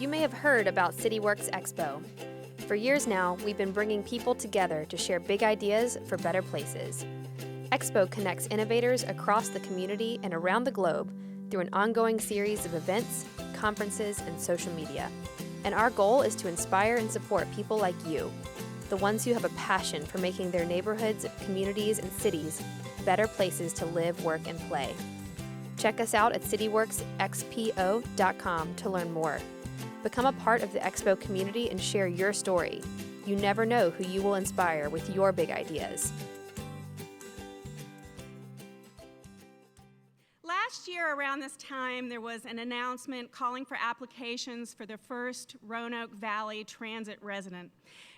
You may have heard about CityWorks Expo. For years now, we've been bringing people together to share big ideas for better places. Expo connects innovators across the community and around the globe through an ongoing series of events, conferences, and social media. And our goal is to inspire and support people like you, the ones who have a passion for making their neighborhoods, communities, and cities better places to live, work, and play. Check us out at cityworksxpo.com to learn more. Become a part of the Expo community and share your story. You never know who you will inspire with your big ideas. Last year around this time, there was an announcement calling for applications for the first Roanoke Valley transit resident.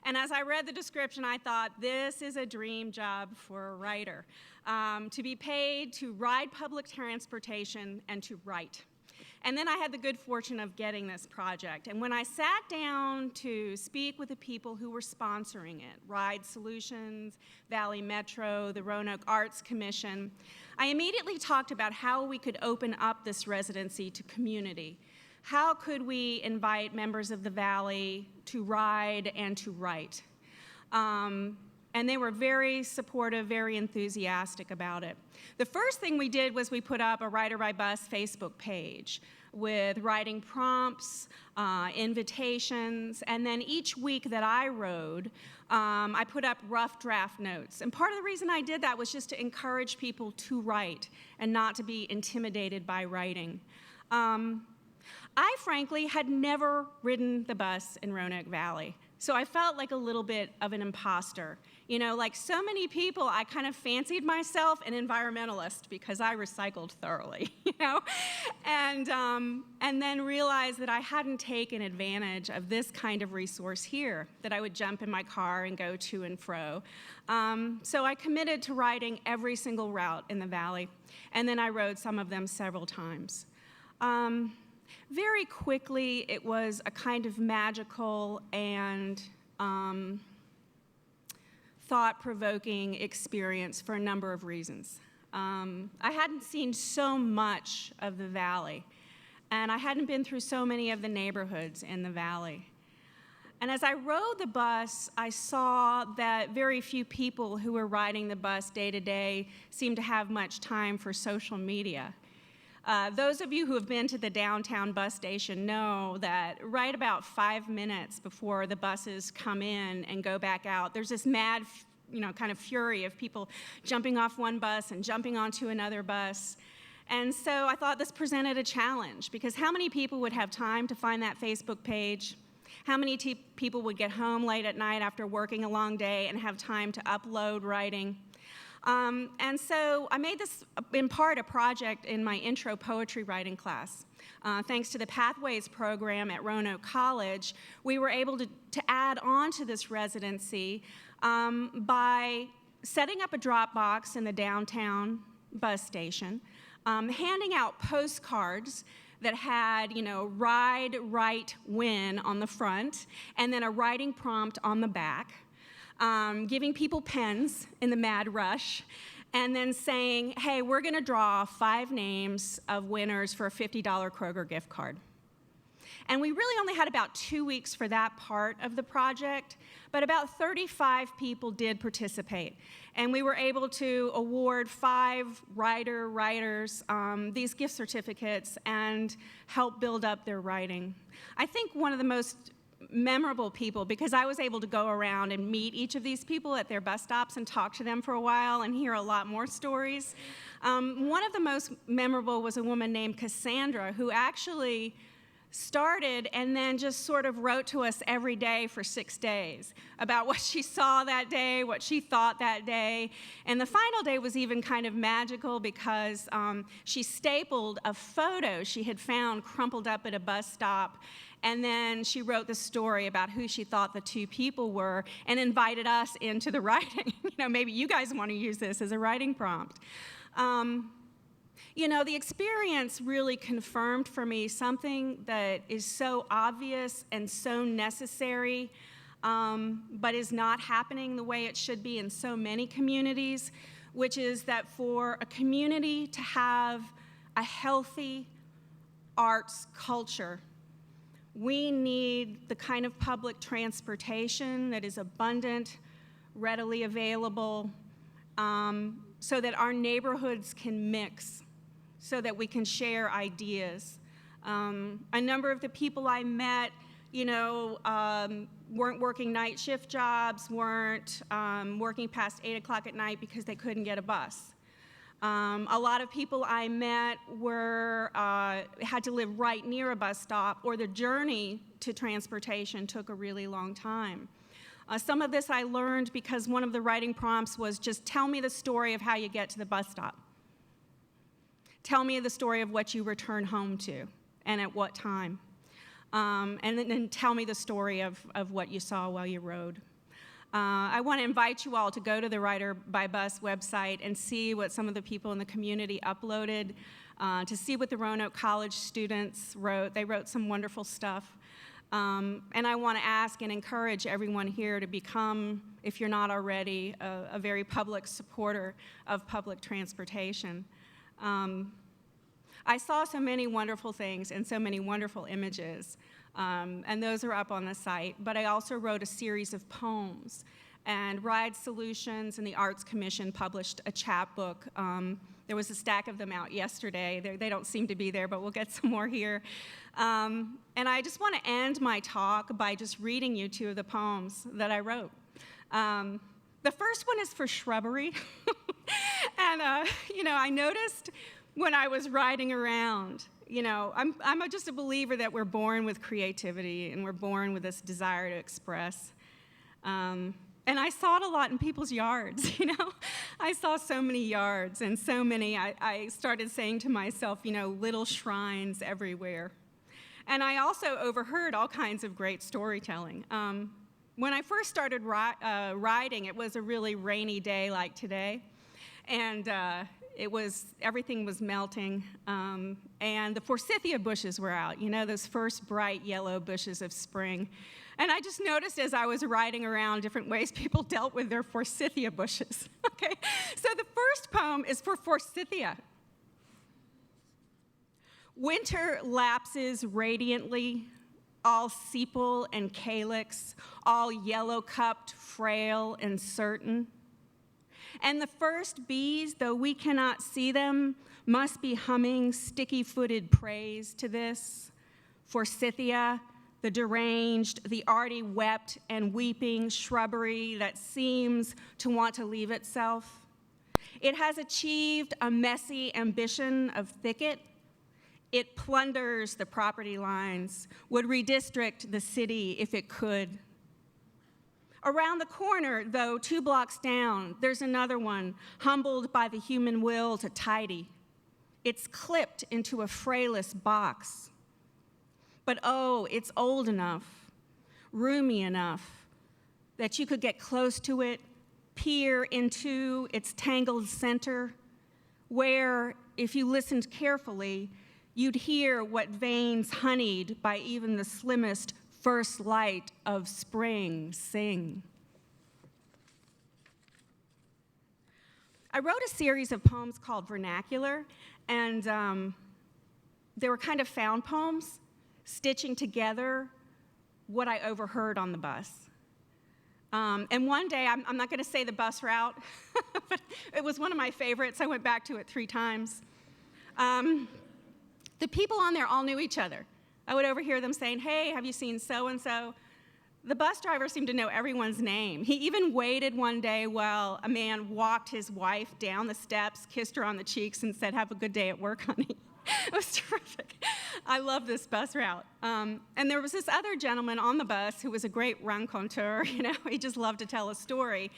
And as I read the description, I thought, this is a dream job for a writer, to be paid to ride public transportation and to write. And then I had the good fortune of getting this project. And when I sat down to speak with the people who were sponsoring it, Ride Solutions, Valley Metro, the Roanoke Arts Commission, I immediately talked about how we could open up this residency to community. How could we invite members of the Valley to ride and to write? And they were very supportive, very enthusiastic about it. The first thing we did was we put up a Rider by Bus Facebook page with writing prompts, invitations, and then each week that I rode, I put up rough draft notes. And part of the reason I did that was just to encourage people to write and not to be intimidated by writing. I frankly had never ridden the bus in Roanoke Valley, so I felt like a little bit of an imposter. You know, like so many people, I kind of fancied myself an environmentalist because I recycled thoroughly, you know? And then realized that I hadn't taken advantage of this kind of resource here, that I would jump in my car and go to and fro. So I committed to riding every single route in the Valley, and then I rode some of them several times. Very quickly, it was a kind of magical and thought-provoking experience for a number of reasons. I hadn't seen so much of the Valley, and I hadn't been through so many of the neighborhoods in the Valley. And as I rode the bus, I saw that very few people who were riding the bus day to day seemed to have much time for social media. Those of you who have been to the downtown bus station know that right about 5 minutes before the buses come in and go back out, there's this mad, kind of fury of people jumping off one bus and jumping onto another bus. And so I thought this presented a challenge, because how many people would have time to find that Facebook page? How many people would get home late at night after working a long day and have time to upload writing? And so I made this, in part, a project in my intro poetry writing class. Thanks to the Pathways program at Roanoke College, we were able to add on to this residency by setting up a drop box in the downtown bus station, handing out postcards that had, ride, write, win on the front, and then a writing prompt on the back. Giving people pens in the mad rush, and then saying, hey, we're going to draw 5 names of winners for a $50 Kroger gift card. And we really only had about 2 weeks for that part of the project, but about 35 people did participate. And we were able to award 5 writers these gift certificates and help build up their writing. I think one of the most memorable people, because I was able to go around and meet each of these people at their bus stops and talk to them for a while and hear a lot more stories. One of the most memorable was a woman named Cassandra, who actually started and then just sort of wrote to us every day for 6 days about what she saw that day, what she thought that day. And the final day was even kind of magical because she stapled a photo she had found crumpled up at a bus stop, and then she wrote the story about who she thought the 2 people were and invited us into the writing. Maybe you guys want to use this as a writing prompt. The experience really confirmed for me something that is so obvious and so necessary, but is not happening the way it should be in so many communities, which is that for a community to have a healthy arts culture, We need the kind of public transportation that is abundant, readily available, so that our neighborhoods can mix, so that we can share ideas. A number of the people I met, weren't working night shift jobs, weren't working past 8 o'clock at night because they couldn't get a bus. A lot of people I met had to live right near a bus stop, or the journey to transportation took a really long time. Some of this I learned because one of the writing prompts was just tell me the story of how you get to the bus stop. Tell me the story of what you return home to and at what time. And then tell me the story of what you saw while you rode. I want to invite you all to go to the Rider by Bus website and see what some of the people in the community uploaded, to see what the Roanoke College students wrote. They wrote some wonderful stuff. And I want to ask and encourage everyone here to become, if you're not already, a very public supporter of public transportation. I saw so many wonderful things and so many wonderful images, and those are up on the site, but I also wrote a series of poems, and Ride Solutions and the Arts Commission published a chapbook. There was a stack of them out yesterday. They don't seem to be there, but we'll get some more here. And I just want to end my talk by just reading you 2 of the poems that I wrote. The first one is for shrubbery, and I noticed when I was riding around, I'm just a believer that we're born with creativity and we're born with this desire to express. And I saw it a lot in people's yards, I saw so many yards and so many, I started saying to myself, little shrines everywhere. And I also overheard all kinds of great storytelling. When I first started riding, it was a really rainy day like today. And everything was melting, and the forsythia bushes were out, those first bright yellow bushes of spring. And I just noticed as I was riding around different ways people dealt with their forsythia bushes, okay? So the first poem is for forsythia. Winter lapses radiantly, all sepal and calyx, all yellow-cupped, frail and certain. And the first bees, though we cannot see them, must be humming sticky-footed praise to this. Forsythia, the deranged, the already wept and weeping shrubbery that seems to want to leave itself. It has achieved a messy ambition of thicket. It plunders the property lines, would redistrict the city if it could. Around the corner, though, 2 blocks down, there's another one, humbled by the human will to tidy. It's clipped into a frailest box. But oh, it's old enough, roomy enough, that you could get close to it, peer into its tangled center, where, if you listened carefully, you'd hear what veins honeyed by even the slimmest first light of spring sing. I wrote a series of poems called Vernacular, and they were kind of found poems, stitching together what I overheard on the bus. And one day, I'm not going to say the bus route, but it was one of my favorites. I went back to it 3 times. The people on there all knew each other. I would overhear them saying, hey, have you seen so-and-so? The bus driver seemed to know everyone's name. He even waited one day while a man walked his wife down the steps, kissed her on the cheeks, and said, have a good day at work, honey. It was terrific. I love this bus route. And there was this other gentleman on the bus who was a great raconteur, he just loved to tell a story.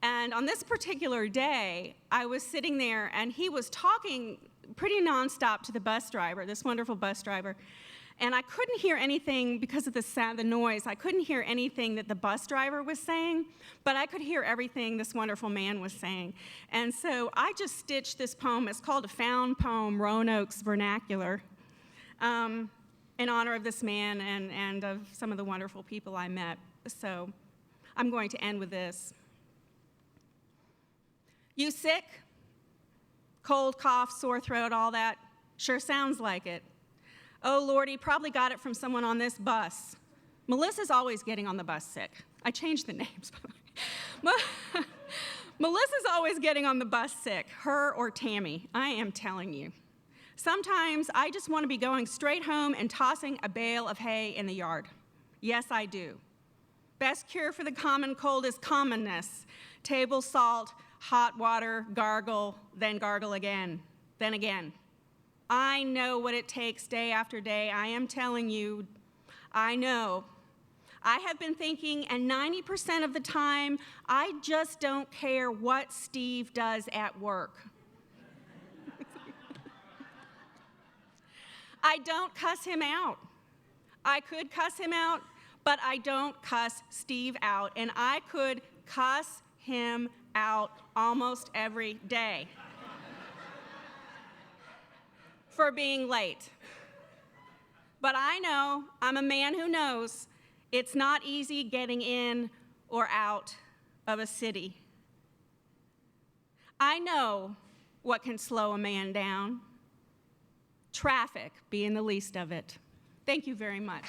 And on this particular day, I was sitting there, and he was talking pretty nonstop to the bus driver, this wonderful bus driver. And I couldn't hear anything because of the noise. I couldn't hear anything that the bus driver was saying, but I could hear everything this wonderful man was saying. And so I just stitched this poem. It's called a found poem, Roanoke's Vernacular, in honor of this man and of some of the wonderful people I met. So I'm going to end with this. You sick? Cold, cough, sore throat, all that? Sure sounds like it. Oh, Lord, he probably got it from someone on this bus. Melissa's always getting on the bus sick. I changed the names, by the way. Melissa's always getting on the bus sick, her or Tammy, I am telling you. Sometimes I just want to be going straight home and tossing a bale of hay in the yard. Yes, I do. Best cure for the common cold is commonness. Table salt, hot water, gargle, then gargle again, then again. I know what it takes day after day. I am telling you, I know. I have been thinking, and 90% of the time, I just don't care what Steve does at work. I don't cuss him out. I could cuss him out, but I don't cuss Steve out, and I could cuss him out almost every day for being late. But I know, I'm a man who knows, it's not easy getting in or out of a city. I know what can slow a man down. Traffic being the least of it. Thank you very much.